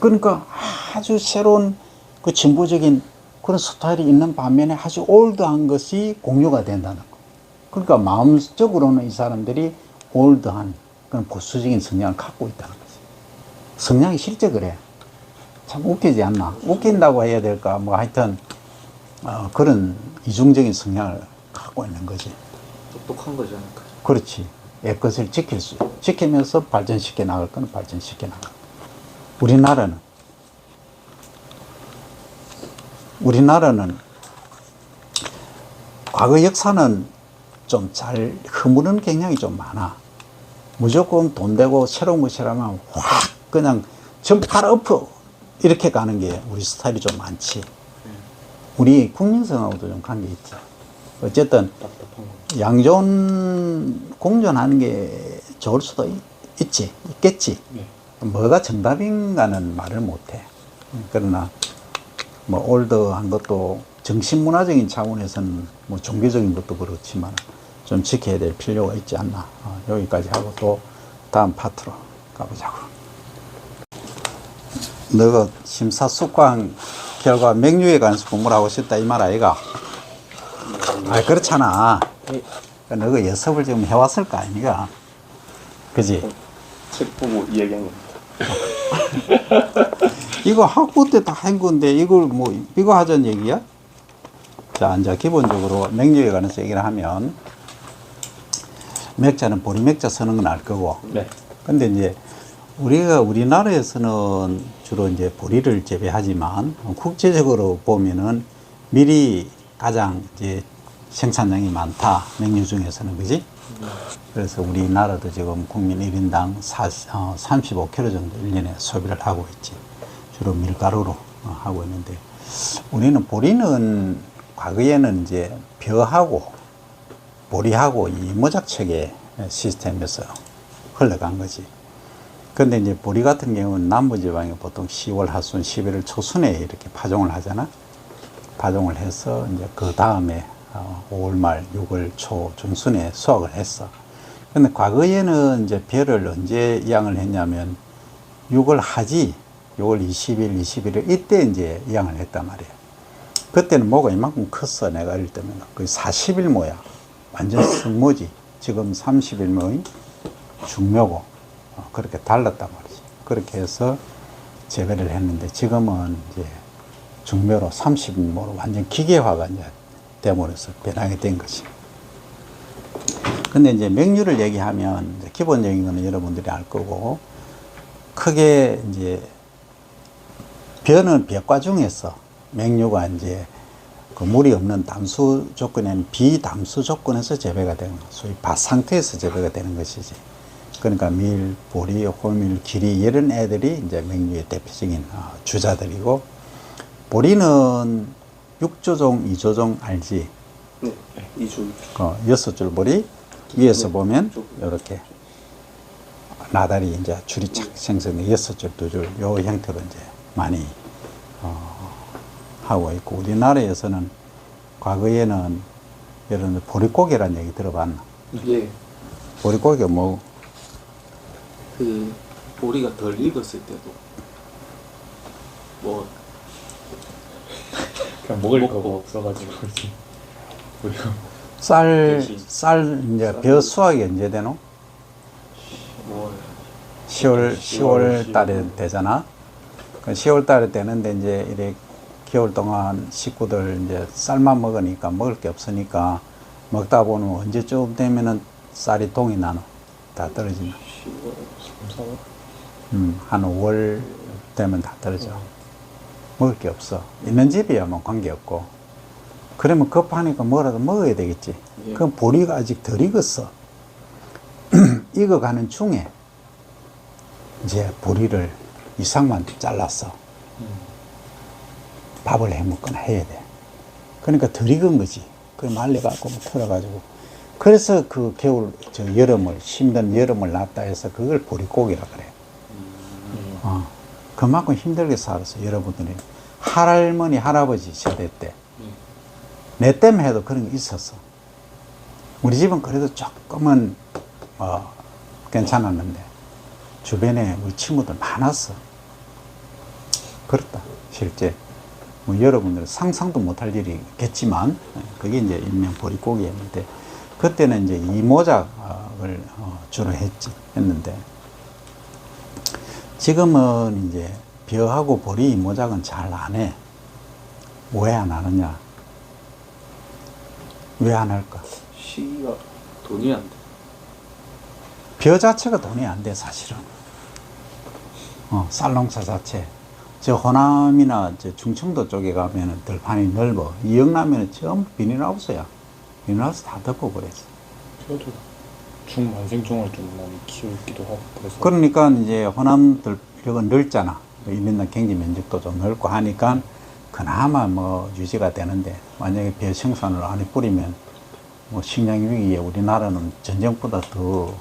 그러니까 아주 새로운 그 진보적인 그런 스타일이 있는 반면에 아주 올드한 것이 공유가 된다는 거. 그러니까 마음적으로는 이 사람들이 올드한 그런 보수적인 성향을 갖고 있다는 거지. 성향이 실제 그래. 참 웃기지 않나? 웃긴다고 해야 될까? 뭐 하여튼 그런 이중적인 성향을 갖고 있는 거지. 똑똑한 거지 않을까. 그렇지. 애 것을 지키면서 발전시켜 나갈 건 발전시켜 나가. 우리나라는 과거 역사는 좀 잘 흐무는 경향이 좀 많아. 무조건 돈 되고 새로운 것이라면 확 그냥 전부 갈아엎어 이렇게 가는 게 우리 스타일이 좀 많지. 우리 국민성하고도 좀 관계 있지. 어쨌든 답답한 거. 양존 공존하는 게 좋을 수도 있겠지. 네. 뭐가 정답인가는 말을 못해. 그러나 뭐 올드한 것도 정신문화적인 차원에서는 뭐 종교적인 것도 그렇지만 좀 지켜야 될 필요가 있지 않나. 여기까지 하고 또 다음 파트로 가보자고. 너가 심사숙고한 결과 맹류에 관해서 공부를 하고 싶다 이 말 아이가? 아 그렇잖아. 너가 예습을 좀 해왔을 거 아니야? 그지? 책 보고 이야기한 겁니다. 이거 학부 때 다 한 건데 이걸 뭐 이거 하자는 얘기야? 자, 이제 기본적으로 맹류에 관해서 얘기를 하면 맥자는 보리맥자 쓰는 건 알 거고. 네. 근데 이제 우리나라에서는 주로 이제 보리를 재배하지만 국제적으로 보면은 밀이 가장 이제 생산량이 많다. 맹류 중에서는 그지? 그래서 우리나라도 지금 국민 1인당 35kg 정도 1년에 소비를 하고 있지. 주로 밀가루로 하고 있는데 우리는 보리는 과거에는 이제 벼하고 보리하고 이 모작체계 시스템에서 흘러간 거지. 근데 이제 보리 같은 경우는 남부지방에 보통 10월 하순, 11월 초순에 이렇게 파종을 하잖아. 파종을 해서 이제 그 다음에 5월 말, 6월 초 중순에 수확을 했어. 근데 과거에는 이제 벼를 언제 이양을 했냐면 6월 하지, 6월 20일, 21일 이때 이제 이양을 했단 말이야. 그때는 모가 이만큼 컸어. 내가 어릴 때면 거의 40일 모야. 완전 승모지. 지금 30일 모인 중묘고 그렇게 달랐단 말이지. 그렇게 해서 재배를 했는데 지금은 이제 중묘로 30일모로 완전 기계화가 이제 돼버려서 변하게 된 것이. 근데 이제 맹류를 얘기하면 이제 기본적인 거는 여러분들이 알 거고, 크게 이제 벼는 벼과 중에서 맹류가 이제 그 물이 없는 담수 조건에는 비담수 조건에서 재배가 되는 거, 소위 밭 상태에서 재배가 되는 것이지. 그러니까 밀, 보리, 호밀, 기리 이런 애들이 이제 맹류의 대표적인 주자들이고, 보리는 6조종, 2조종 알지? 네, 2주. 6줄 보리 위에서 네, 보면 쭉. 이렇게 나달이 이제 줄이 착 생성돼 6줄, 2줄 요 형태로 이제 많이 하고 있고, 우리나라에서는 과거에는 여러분들 보릿고개라는 얘기 들어봤나? 예, 보릿고개가 뭐 그 보리가 덜 익었을 때도 뭐 그냥 먹을 먹고. 거가 없어가지고 이제 우리가 쌀 대신. 이제 쌀. 벼 수확이 언제 되노? 뭐 10월 달에 되잖아. 그 10월 달에 되는데 이제 이렇게 겨울 동안 식구들 이제 쌀만 먹으니까 먹을 게 없으니까 먹다 보면 언제쯤 되면은 쌀이 동이 나노? 다 떨어지나? 3, 4월? 한 5월 되면 다 떨어져. 먹을 게 없어. 있는 집이야 뭐 관계없고. 그러면 급하니까 뭐라도 먹어야 되겠지. 예. 그럼 보리가 아직 덜 익었어. 익어가는 중에 이제 보리를 이상만 잘랐어. 밥을 해 먹거나 해야 돼. 그러니까 덜 익은 거지. 그 말려갖고 뭐 털어가지고. 그래서 그 겨울, 여름을, 힘든 여름을 놨다 해서 그걸 보릿고기라 그래. 그만큼 힘들게 살았어, 여러분들이. 할머니, 할아버지 세대 때. 내 때문에 해도 그런 게 있었어. 우리 집은 그래도 조금은, 괜찮았는데, 주변에 우리 친구들 많았어. 그렇다, 실제. 뭐 여러분들은 상상도 못할 일이겠지만, 그게 이제 일명 보릿고기였는데, 그때는 이제 이모작을 주로 했는데, 지금은 이제 벼하고 보리 이모작은 잘 안 해. 왜 안 하느냐? 왜 안 할까? 시기가 돈이 안 돼. 벼 자체가 돈이 안 돼, 사실은. 쌀농사 자체. 저 호남이나 저 충청도 쪽에 가면은 들판이 넓어. 이 영남에는 전부 비닐하우스야. 비닐하우스 다 덮어버렸어. 저도 중만생종을 좀 많이 키우기도 하고 그래서. 그러니까 이제 호남 들벽가 넓잖아. 일인당 경제 면적도 좀 넓고 하니까 그나마 뭐 유지가 되는데, 만약에 벼 생산을 안 해 뿌리면 뭐 식량 위기에 우리나라는 전쟁보다 더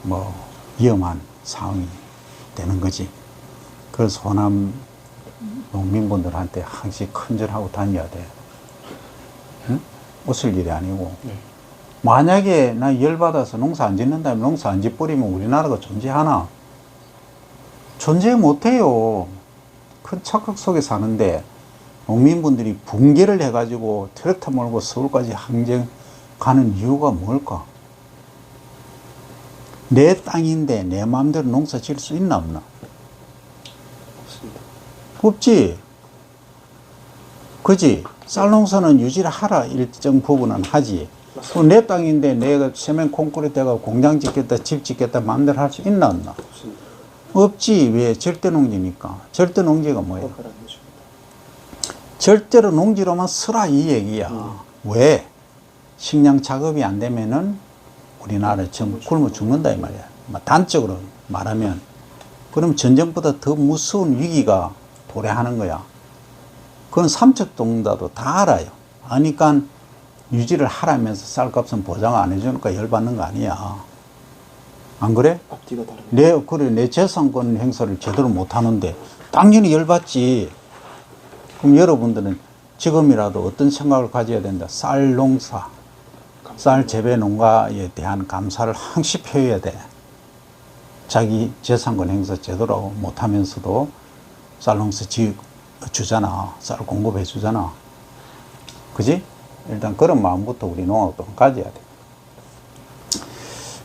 뭐 위험한 상황이 되는 거지. 그래서 호남 농민분들한테 항상 큰절하고 다녀야 돼. 응? 웃을 일이 아니고. 네. 만약에 나 열받아서 농사 안 짓는다면 농사 안 짓뿌리면 우리나라가 존재하나? 존재 못해요. 큰 착각 속에 사는데 농민분들이 붕괴를 해가지고 트랙터 몰고 서울까지 항쟁 가는 이유가 뭘까? 내 땅인데 내 마음대로 농사 지을 수 있나 없나? 없습니다. 없지. 그지? 쌀 농사는 유지를 하라, 일정 부분은 하지. 내 땅인데 내가 세면 콘크리트 해가 공장 짓겠다, 집 짓겠다 마음대로 할 수 있나 없나? 없습니다. 없지. 왜? 절대 농지니까. 절대 농지가 뭐예요? 허가를 안 해줍니다. 절대로 농지로만 쓰라 이 얘기야. 왜? 식량 작업이 안 되면은 우리나라 전부 굶어 죽는다 이 말이야. 단적으로 말하면. 그럼 전쟁보다 더 무서운 위기가 도래하는 거야. 그건 삼척동자도 다 알아요. 아니까 유지를 하라면서 쌀값은 보장 안 해주니까 열받는 거 아니야. 안 그래? 앞뒤가 다릅니다. 그래, 내 재산권 행사를 제대로 못 하는데 당연히 열받지. 그럼 여러분들은 지금이라도 어떤 생각을 가져야 된다. 쌀 농사, 쌀 재배 농가에 대한 감사를 항시 표해야 돼. 자기 재산권 행사 제대로 못 하면서도 쌀 농사 주잖아. 쌀 공급해 주잖아. 그지? 일단 그런 마음부터 우리 농업도 가져야 돼.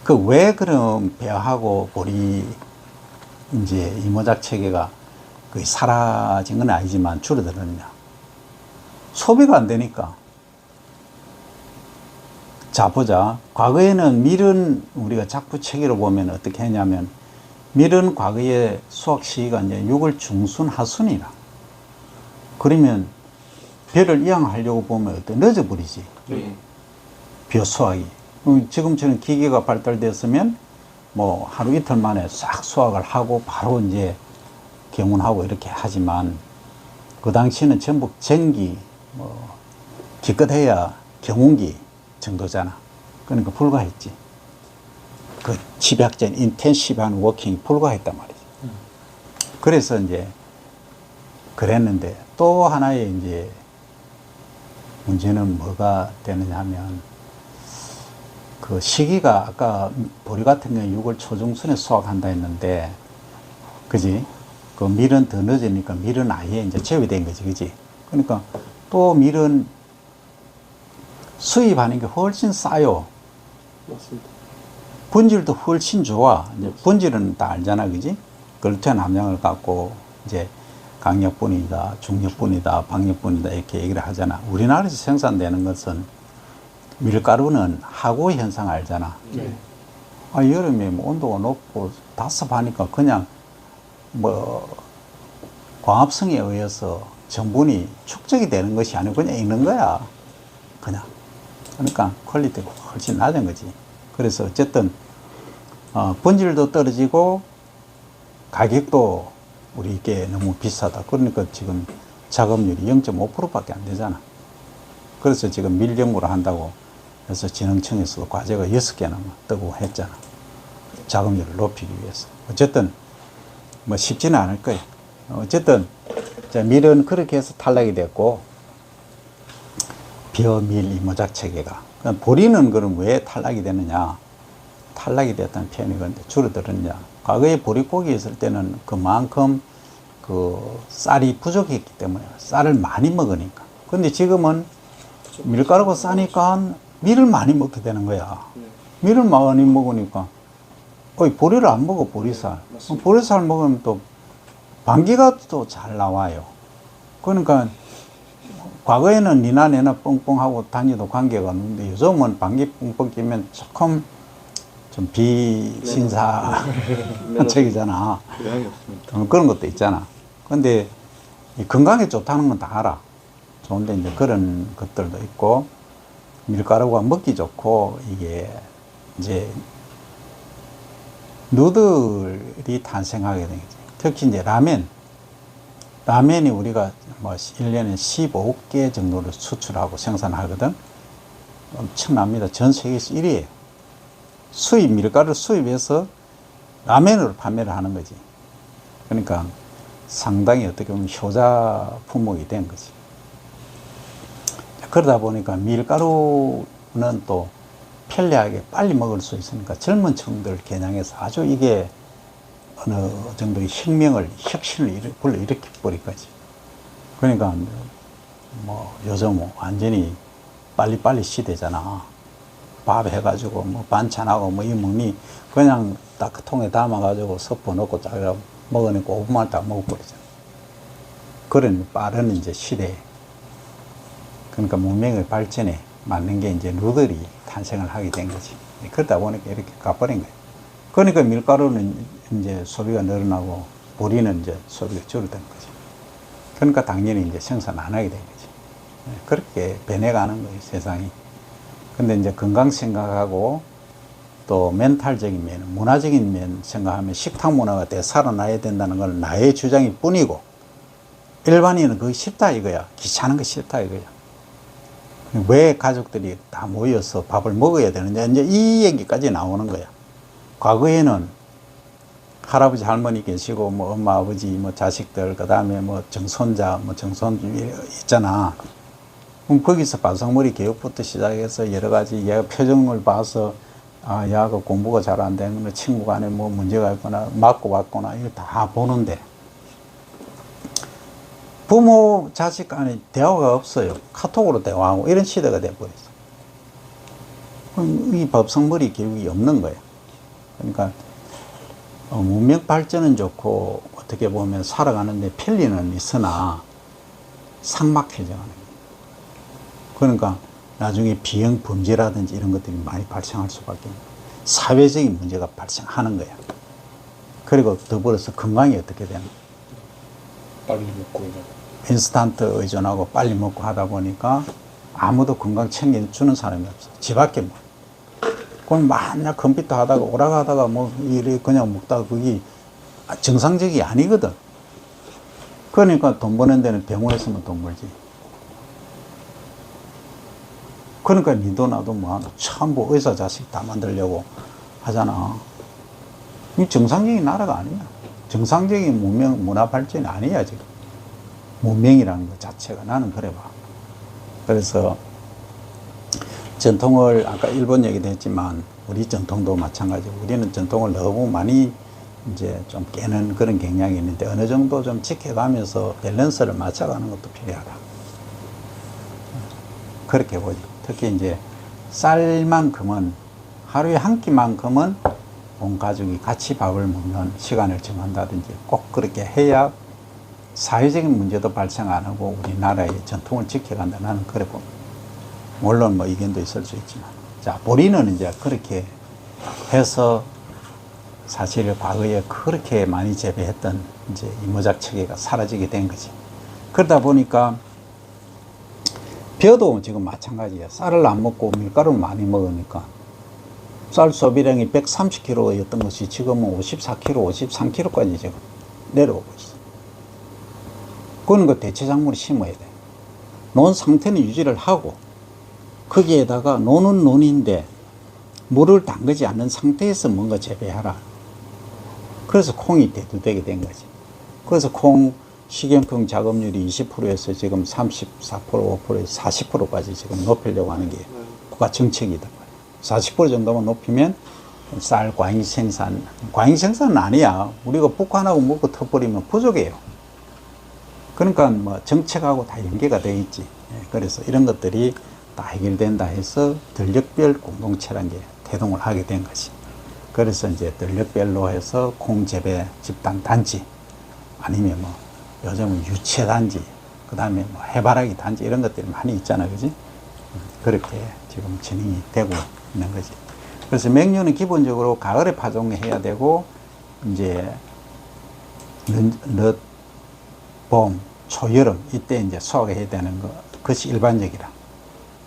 그 왜 그럼 벼하고 보리 이제 이모작 체계가 거의 사라진 건 아니지만 줄어들었냐? 소비가 안 되니까. 자, 보자. 과거에는 밀은 우리가 작부 체계로 보면 어떻게 했냐면, 밀은 과거에 수확 시기가 이제 6월 중순 하순이라. 그러면 벼를 이양하려고 보면 어때? 늦어버리지. 네. 벼 수확이. 지금처럼 기계가 발달됐으면 뭐 하루 이틀 만에 싹 수확을 하고 바로 이제 경운하고 이렇게 하지만, 그 당시에는 전부 전기, 뭐 기껏해야 경운기 정도잖아. 그러니까 불가했지. 그 집약전 인텐시브한 워킹이 불가했단 말이지. 그래서 이제 그랬는데, 또 하나의 이제 문제는 뭐가 되느냐 하면, 그 시기가 아까 보리 같은 경우 6월 초중순에 수확한다 했는데, 그지? 그 밀은 더 늦으니까 밀은 아예 이제 제외된 거지, 그지? 그러니까 또 밀은 수입하는 게 훨씬 싸요. 맞습니다. 분질도 훨씬 좋아. 이제 분질은 다 알잖아, 그지? 글루텐 함량을 갖고 이제 강력분이다, 중력분이다, 박력분이다 이렇게 얘기를 하잖아. 우리나라에서 생산되는 것은 밀가루는 하고 현상 알잖아. 네. 여름에 뭐 온도가 높고 답답하니까 그냥 뭐 광합성에 의해서 전분이 축적이 되는 것이 아니고 그냥 있는 거야. 그냥. 그러니까 퀄리티가 훨씬 낮은 거지. 그래서 어쨌든 본질도 떨어지고 가격도 우리께 너무 비싸다. 그러니까 지금 작업률이 0.5%밖에 안 되잖아. 그래서 지금 밀정으로 한다고 해서 진흥청에서도 과제가 6개나 뜨고 했잖아. 작업률을 높이기 위해서. 어쨌든 뭐 쉽지는 않을 거예요. 어쨌든 자, 밀은 그렇게 해서 탈락이 됐고, 벼밀 이모작 체계가. 보리는 그럼 왜 탈락이 되느냐? 탈락이 됐다는 표현이 그런데 줄어들었냐? 과거에 보릿고기 있을 때는 그만큼 그 쌀이 부족했기 때문에 쌀을 많이 먹으니까. 근데 지금은 밀가루가 싸니까 밀을 많이 먹게 되는 거야. 밀을 많이 먹으니까 보리를 안 먹어. 보리쌀. 맞습니다. 보리쌀 먹으면 또 방귀가 또 잘 나와요. 그러니까 과거에는 니나 내나 뻥뻥하고 다니도 관계가 없는데 요즘은 방귀 뻥뻥 끼면 조금 좀 비신사적이잖아. 교양이 없습니다. 그런 것도 있잖아. 근데 이 건강에 좋다는 건 다 알아. 좋은데 이제 그런 것들도 있고, 밀가루가 먹기 좋고, 이게 이제 누들이 탄생하게 된 거지. 특히 이제 라멘이 우리가 뭐 1년에 15개 정도를 수출하고 생산하거든. 엄청납니다. 전 세계에서 1위에요. 밀가루를 수입해서 라멘으로 판매를 하는 거지. 그러니까 상당히 어떻게 보면 효자 품목이 된 거지. 그러다 보니까 밀가루는 또 편리하게 빨리 먹을 수 있으니까 젊은 층들 겨냥해서 아주 이게 어느 정도의 혁신을 불러일으켜 버릴 거지. 그러니까 뭐 요즘 완전히 빨리빨리 시대잖아. 밥 해가지고 뭐 반찬하고 뭐 이 먹니 그냥 딱 통에 담아가지고 섞어 놓고 짜가 먹으니까 5분만 딱 먹어버리잖아. 그런 빠른 이제 시대. 그러니까 문명의 발전에 맞는 게 이제 누들이 탄생을 하게 된 거지. 그러다 보니까 이렇게 가버린 거예요. 그러니까 밀가루는 이제 소비가 늘어나고 보리는 이제 소비가 줄어든 거지. 그러니까 당연히 이제 생산 안 하게 된 거지. 그렇게 변해가는 거예요, 세상이. 근데 이제 건강 생각하고 또 멘탈적인 면, 문화적인 면 생각하면 식탁 문화가 되살아나야 된다는 건 나의 주장일 뿐이고, 일반인은 그거 싫다 이거야. 귀찮은 거 싫다 이거야. 왜 가족들이 다 모여서 밥을 먹어야 되느냐, 이제 이 얘기까지 나오는 거야. 과거에는 할아버지 할머니 계시고 뭐 엄마 아버지 뭐 자식들 그다음에 뭐 정손자 뭐 정손주 있잖아. 그럼 거기서 바삭머리 교육부터 시작해서 여러 가지 얘가 표정을 봐서 아 얘가 공부가 잘 안 되는 거 친구 간에 뭐 문제가 있거나 맞고 왔거나 이거 다 보는데, 부모 자식 간에 대화가 없어요. 카톡으로 대화하고 이런 시대가 돼버렸어. 그럼 이 밥상머리 교육이 없는 거예요. 그러니까 문명 발전은 좋고 어떻게 보면 살아가는데 편리는 있으나 삭막해져가는 거예요. 그러니까 나중에 비형 범죄라든지 이런 것들이 많이 발생할 수밖에 없는 거예요. 사회적인 문제가 발생하는 거야. 그리고 더불어서 건강이 어떻게 되는 거예요. 빨리 먹고 이제 인스턴트 의존하고 빨리 먹고 하다 보니까 아무도 건강 챙겨주는 사람이 없어. 집 밖에 뭐. 그럼 만약 컴퓨터 하다가 오락하다가 뭐 이래 그냥 먹다가 그게 정상적이 아니거든. 그러니까 돈 버는 데는 병원에서만 돈 벌지. 그러니까 니도 나도 뭐 전부 의사 자식 다 만들려고 하잖아. 이 정상적인 나라가 아니야. 정상적인 문화 발전이 아니야 지금. 문명이라는 것 자체가. 나는 그래 봐. 그래서 전통을 아까 일본 얘기도 했지만 우리 전통도 마찬가지고, 우리는 전통을 너무 많이 이제 좀 깨는 그런 경향이 있는데 어느 정도 좀 지켜가면서 밸런스를 맞춰가는 것도 필요하다. 그렇게 보지. 특히 이제 쌀만큼은 하루에 한 끼만큼은 온 가족이 같이 밥을 먹는 시간을 정한다든지 꼭 그렇게 해야 사회적인 문제도 발생 안 하고 우리나라의 전통을 지켜간다. 나는 그래 봅니다. 물론 뭐 의견도 있을 수 있지만. 자, 보리는 이제 그렇게 해서 사실 과거에 그렇게 많이 재배했던 이제 이모작 체계가 사라지게 된 거지. 그러다 보니까 벼도 지금 마찬가지야. 쌀을 안 먹고 밀가루를 많이 먹으니까 쌀 소비량이 130kg였던 것이 지금은 54kg, 53kg까지 지금 내려오고 있어. 그런 거 대체 작물을 심어야 돼. 논 상태는 유지를 하고 거기에다가 논은 논인데 물을 담그지 않는 상태에서 뭔가 재배하라. 그래서 콩이 대두되게 된 거지. 그래서 콩 식용품 작업률이 20%에서 지금 34%, 5%에서 40%까지 지금 높이려고 하는 게 국가 정책이다. 40% 정도만 높이면 쌀 과잉 생산은 아니야. 우리가 북한하고 먹고 터버리면 부족해요. 그러니까 뭐 정책하고 다 연계가 되어 있지. 그래서 이런 것들이 다 해결된다 해서 들녘별 공동체라는 게 태동을 하게 된 거지. 그래서 이제 들녘별로 해서 콩재배 집단 단지 아니면 뭐 요즘은 유채 단지, 그 다음에 뭐 해바라기 단지 이런 것들이 많이 있잖아, 그지? 그렇게 지금 진행이 되고 있는 거지. 그래서 맹류는 기본적으로 가을에 파종해야 되고 이제 늦 봄, 초, 여름 이때 이제 수확해야 되는 것이 일반적이라.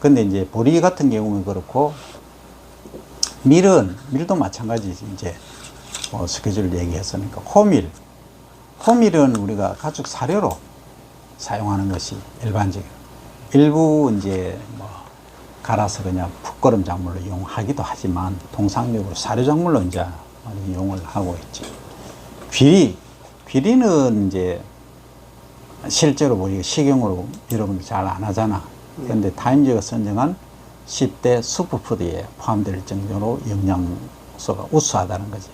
근데 이제 보리 같은 경우는 그렇고 밀도 마찬가지지. 이제 뭐 스케줄 얘기했으니까 호밀은 우리가 가축 사료로 사용하는 것이 일반적이에요. 일부 이제 뭐 갈아서 그냥 풋거름 작물로 이용하기도 하지만 통상적으로 사료 작물로 이제 많이 이용을 하고 있죠. 귀리는 이제 실제로 우리가 식용으로 여러분들 잘 안 하잖아. 그런데 타임즈가 선정한 10대 슈퍼푸드에 포함될 정도로 영양소가 우수하다는 거지.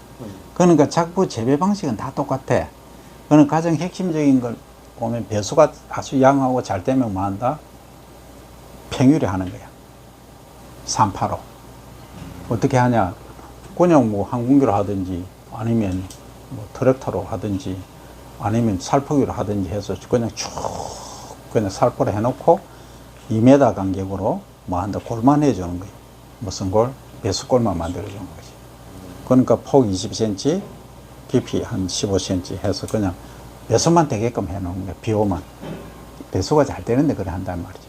그러니까 작부 재배 방식은 다 똑같아. 그는 가장 핵심적인 걸 보면 배수가 아주 양하고 잘 되면 뭐 한다? 평유리 하는 거야. 385. 어떻게 하냐? 그냥 뭐 항공기로 하든지 아니면 뭐 트랙터로 하든지 아니면 살포기로 하든지 해서 그냥 쭉 그냥 살포를 해놓고 2m 간격으로 뭐 한다? 골만 해주는 거예요. 무슨 골? 배수골만 만들어주는 거지. 그러니까 폭 20cm, 깊이 한 15cm 해서 그냥 배수만 되게끔 해놓은 거예요. 비오만. 배수가 잘 되는데 그래 한단 말이죠.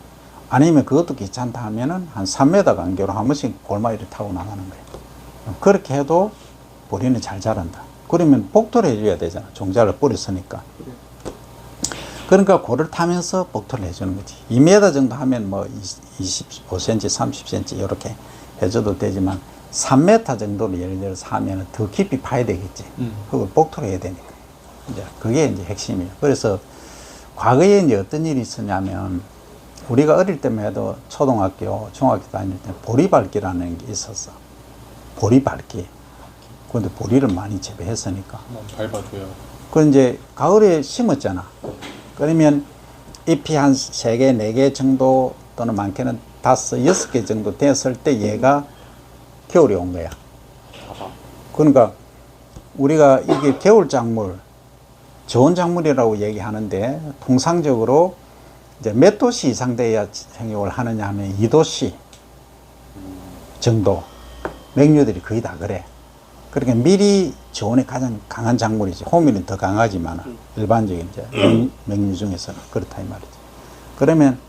아니면 그것도 귀찮다 하면은 한 3m 간격으로 한 번씩 골마이를 타고 나가는 거예요. 그렇게 해도 보리는 잘 자란다. 그러면 복토를 해줘야 되잖아. 종자를 뿌렸으니까. 그러니까 고를 타면서 복토를 해주는 거지. 2m 정도 하면 뭐 25cm, 30cm 이렇게 해줘도 되지만 3m 정도로 예를 들어서 하면 더 깊이 파야 되겠지. 그걸 복토를 해야 되니까. 이제 그게 이제 핵심이에요. 그래서 과거에 이제 어떤 일이 있었냐면 우리가 어릴 때만 해도 초등학교, 중학교 다닐 때 보리밟기라는 게 있었어. 보리밟기. 그런데 보리를 많이 재배했으니까. 밟아줘요. 그 이제 가을에 심었잖아. 그러면 잎이 한 3개, 4개 정도 또는 많게는 5, 6개 정도 됐을 때 얘가 겨울이 온 거야. 그러니까 우리가 이게 겨울 작물, 좋은 작물이라고 얘기하는데 통상적으로 이제 몇 도씨 이상 돼야 생육을 하느냐 하면 2도씨 정도. 맹류들이 거의 다 그래. 그러니까 밀이 저온에 가장 강한 작물이지. 호밀은 더 강하지만 일반적인 이제 맹류 중에서는 그렇다 이 말이지. 그러면